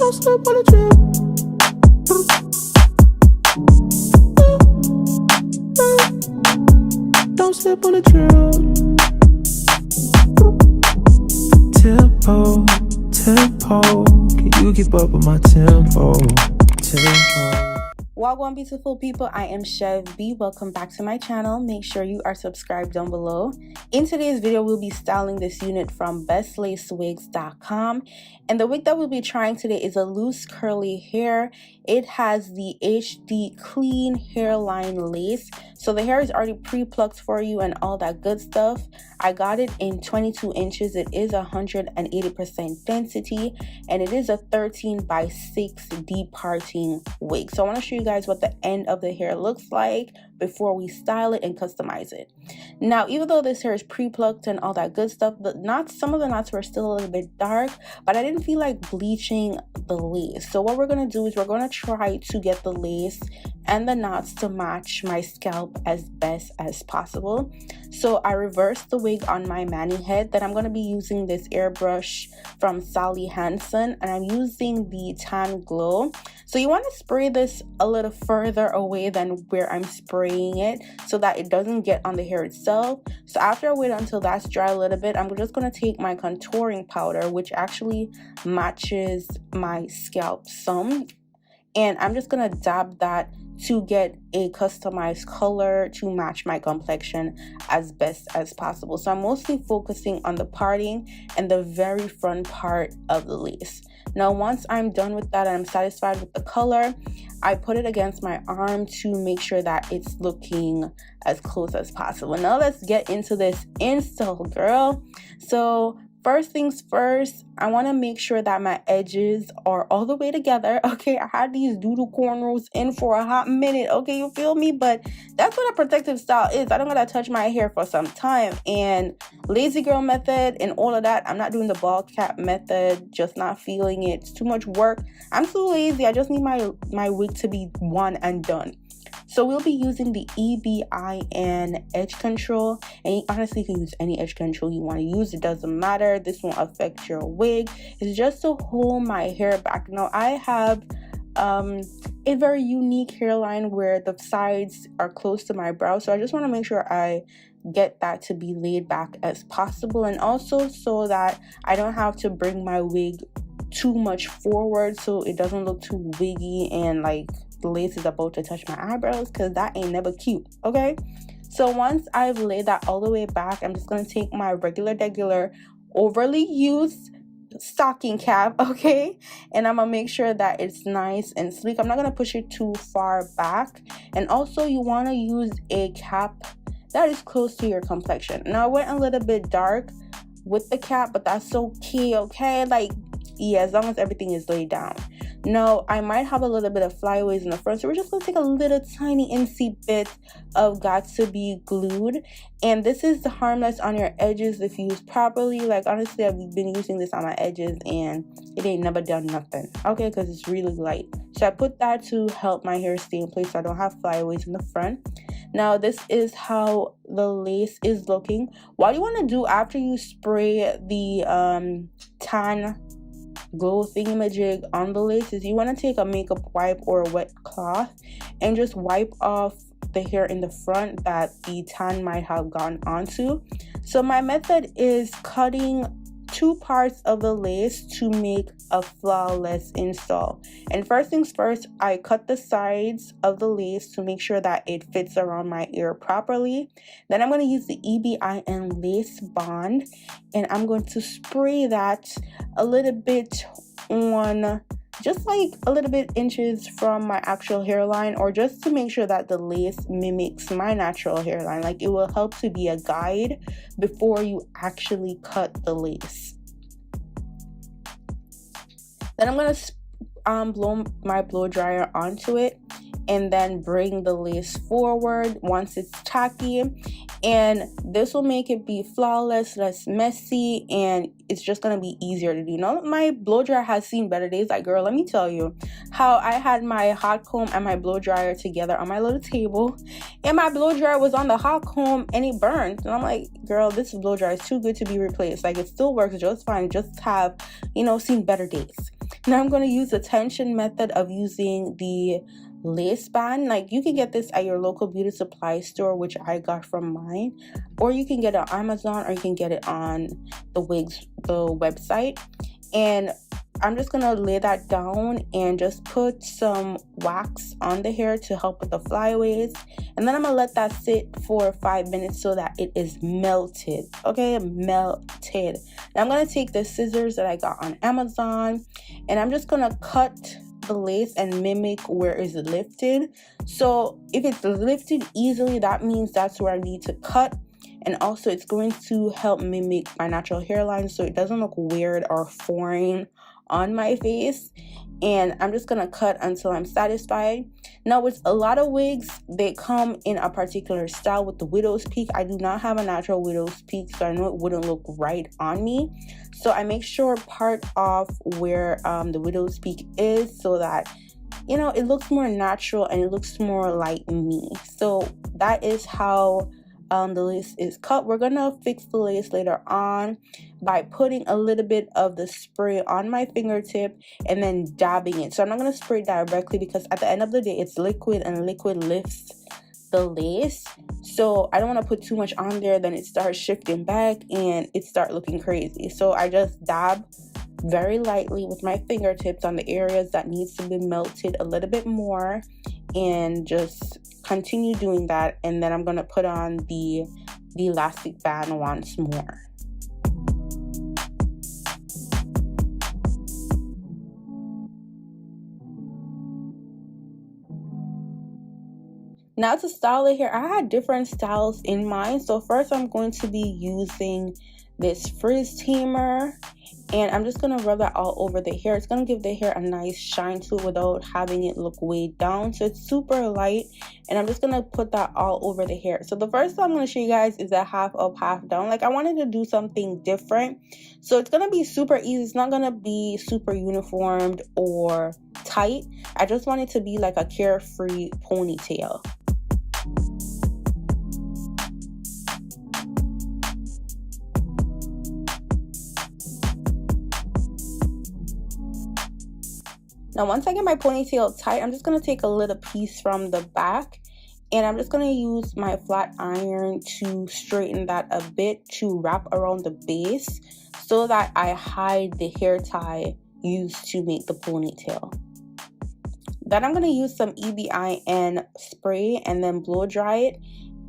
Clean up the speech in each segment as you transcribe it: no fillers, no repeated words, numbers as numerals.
Don't slip on the drip. Don't slip on the drill. Tempo, tempo. Can you keep up with my tempo? Wagwan beautiful people, I am Chef B. Welcome back to my channel. Make sure you are subscribed down below. In today's video, we'll be styling this unit from Bestlacewigs.com. And the wig that we'll be trying today is a loose curly hair. It has the HD Clean Hairline lace. So the hair is already pre-plucked for you and all that good stuff. I got it in 22 inches. It is 180% density. And it is a 13x6 departing wig. So I want to show you guys what the end of the hair looks like before we style it and customize it. Now, even though this hair is pre-plucked and all that good stuff, some of the knots were still a little bit dark, but I didn't feel like bleaching the lace. So what we're going to do is we're going to try to get the lace and the knots to match my scalp as best as possible. So I reversed the wig on my mani head. Then I'm going to be using this airbrush from Sally Hansen, and I'm using the Tan Glow. So you want to spray this a little further away than where I'm spraying it so that it doesn't get on the hair itself. So after I wait until that's dry a little bit, I'm just going to take my contouring powder, which actually matches my scalp some, and I'm just going to dab that to get a customized color to match my complexion as best as possible. So I'm mostly focusing on the parting and the very front part of the lace. Now, once I'm done with that and I'm satisfied with the color, I put it against my arm to make sure that it's looking as close as possible. Now let's get into this install, girl. So first things first, I want to make sure that my edges are all the way together. Okay, I had these doodle cornrows in for a hot minute. Okay, you feel me? But that's what a protective style is. I don't gotta touch my hair for some time. And lazy girl method and all of that, I'm not doing the ball cap method, just not feeling it. It's too much work. I'm too lazy. I just need my wig to be one and done. So we'll be using the EBIN edge control, and honestly you can use any edge control you want to use. It doesn't matter. This won't affect your wig. It's just to hold my hair back. Now I have a very unique hairline where the sides are close to my brow, so I just want to make sure I get that to be laid back as possible, and also so that I don't have to bring my wig too much forward so it doesn't look too wiggy and like the lace is about to touch my eyebrows, because that ain't never cute. Okay, so once I've laid that all the way back, I'm just going to take my regular overly used stocking cap, okay, and I'm gonna make sure that it's nice and sleek. I'm not gonna push it too far back, and also you want to use a cap that is close to your complexion. Now I went a little bit dark with the cap, but that's okay, like, yeah, as long as everything is laid down. Now I might have a little bit of flyaways in the front, so we're just going to take a little tiny incy bit of got to be glued, and this is harmless on your edges if used properly. Like, honestly, I've been using this on my edges and it ain't never done nothing, okay, because it's really light. So I put that to help my hair stay in place so I don't have flyaways in the front. Now this is how the lace is looking. What you want to do after you spray the Tan Glow thingamajig on the lace is you want to take a makeup wipe or a wet cloth and just wipe off the hair in the front that the tan might have gone onto. So my method is cutting 2 parts of the lace to make a flawless install. And first things first, I cut the sides of the lace to make sure that it fits around my ear properly. Then I'm going to use the EBIN lace bond, and I'm going to spray that a little bit on, just like a little bit inches from my actual hairline, or just to make sure that the lace mimics my natural hairline. Like, it will help to be a guide before you actually cut the lace. Then I'm going to blow my blow dryer onto it and then bring the lace forward once it's tacky, and this will make it be flawless, less messy, and it's just gonna be easier to do. Now my blow dryer has seen better days. Like, girl, let me tell you how I had my hot comb and my blow dryer together on my little table, and my blow dryer was on the hot comb and it burned, and I'm like, girl, this blow dryer is too good to be replaced. Like, it still works just fine, just have, you know, seen better days. Now I'm going to use the tension method of using the lace band. Like, you can get this at your local beauty supply store, which I got from mine, or you can get it on Amazon, or you can get it on the website. And I'm just gonna lay that down and just put some wax on the hair to help with the flyaways, and then I'm gonna let that sit for 5 minutes so that it is melted. Okay, melted. Now I'm gonna take the scissors that I got on Amazon, and I'm just gonna cut the lace and mimic where it's lifted. So if it's lifted easily, that means that's where I need to cut. And also it's going to help mimic my natural hairline so it doesn't look weird or foreign on my face. And I'm just gonna cut until I'm satisfied. Now, with a lot of wigs, they come in a particular style. With the widow's peak, I do not have a natural widow's peak, so I know it wouldn't look right on me. So I make sure part off where the widow's peak is, so that, you know, it looks more natural and it looks more like me. So that is how the lace is cut. We're gonna fix the lace later on by putting a little bit of the spray on my fingertip and then dabbing it. So I'm not gonna spray directly because at the end of the day it's liquid, and liquid lifts the lace. So I don't want to put too much on there, then it starts shifting back and it starts looking crazy. So I just dab very lightly with my fingertips on the areas that needs to be melted a little bit more, and just continue doing that. And then I'm going to put on the elastic band once more. Now to style the hair, I had different styles in mind. So first I'm going to be using this frizz tamer, and I'm just gonna rub that all over the hair. It's gonna give the hair a nice shine to it without having it look weighed down. So it's super light, and I'm just gonna put that all over the hair. So the first thing I'm gonna show you guys is a half up, half down. Like, I wanted to do something different, so it's gonna be super easy. It's not gonna be super uniformed or tight. I just want it to be like a carefree ponytail. Now, once I get my ponytail tight, I'm just going to take a little piece from the back, and I'm just going to use my flat iron to straighten that a bit to wrap around the base so that I hide the hair tie used to make the ponytail. Then I'm going to use some EBIN spray and then blow dry it,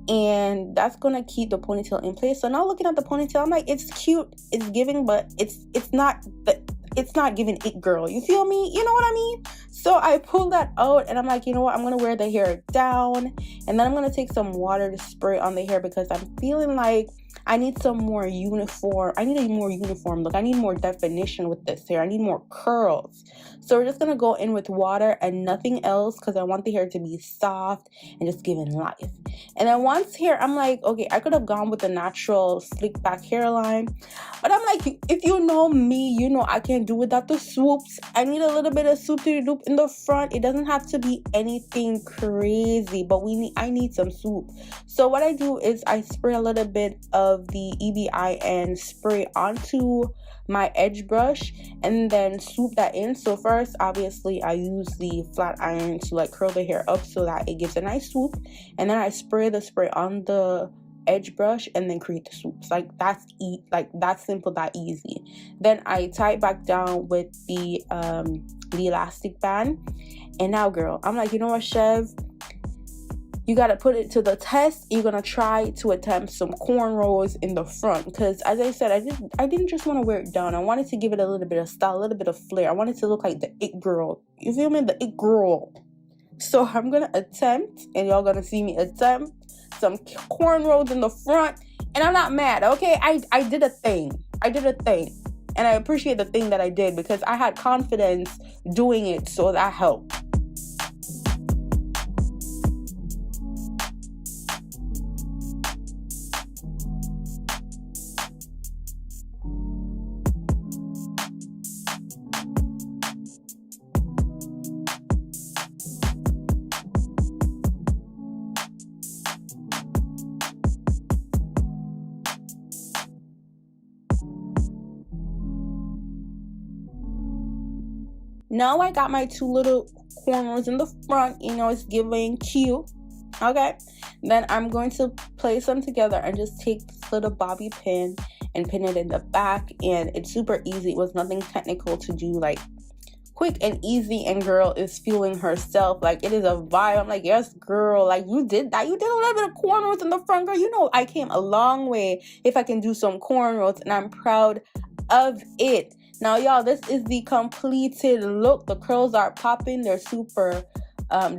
and that's going to keep the ponytail in place. So now looking at the ponytail, I'm like, it's cute, it's giving, but it's not giving it girl, you feel me? You know what I mean? So I pulled that out, and I'm like, you know what, I'm gonna wear the hair down, and then I'm gonna take some water to spray on the hair because I'm feeling like I need some more uniform. I need a more uniform look. I need more definition with this hair. I need more curls. So we're just gonna go in with water and nothing else because I want the hair to be soft and just giving life. And then once here, I'm like, okay, I could have gone with the natural slick back hairline, but I'm like, if you know me, you know I can't do without the swoops. I need a little bit of swoop-de-doop in the front. It doesn't have to be anything crazy, but I need some swoop. So what I do is I spray a little bit of the EBIN spray onto my edge brush and then swoop that in. So first, obviously, I use the flat iron to like curl the hair up so that it gives a nice swoop, and then I spray the spray on the edge brush and then create the swoops. Like that's simple, that easy. Then I tie it back down with the elastic band, and now girl, I'm like, you know what, Chev, you got to put it to the test. You're going to try to attempt some cornrows in the front because, as I said, I didn't just want to wear it down. I wanted to give it a little bit of style, a little bit of flair. I wanted to look like the it girl. You feel me? The it girl. So I'm going to attempt, and y'all going to see me attempt some cornrows in the front. And I'm not mad, okay? I did a thing. I did a thing. And I appreciate the thing that I did because I had confidence doing it, so that helped. Now I got my 2 little corners in the front, you know, it's giving cute. Okay, then I'm going to place them together and just take this little bobby pin and pin it in the back. And it's super easy. It was nothing technical to do, like quick and easy, and girl is feeling herself. Like, it is a vibe. I'm like, yes girl, like you did that. You did a little bit of cornrows in the front, girl. You know I came a long way if I can do some cornrows, and I'm proud of it. Now y'all, this is the completed look. The curls are popping. They're super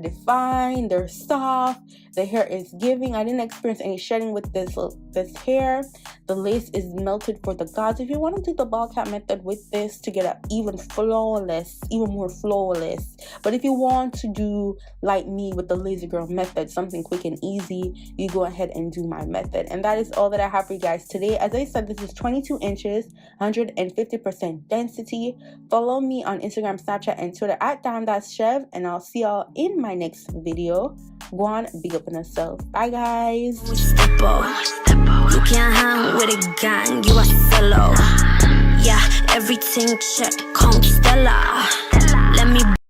defined, they're soft, the hair is giving. I didn't experience any shedding with this hair. The lace is melted for the gods. If you want to do the ball cap method with this to get an even more flawless, but if you want to do like me with the lazy girl method, something quick and easy, you go ahead and do my method. And that is all that I have for you guys today. As I said, this is 22 inches, 150% density. Follow me on Instagram, Snapchat, and Twitter at @DamThatChef, and I'll see y'all in my next video. Go on, big up on yourself. Bye guys. You can't hang with a gang, you a solo. Yeah, everything check, Constella.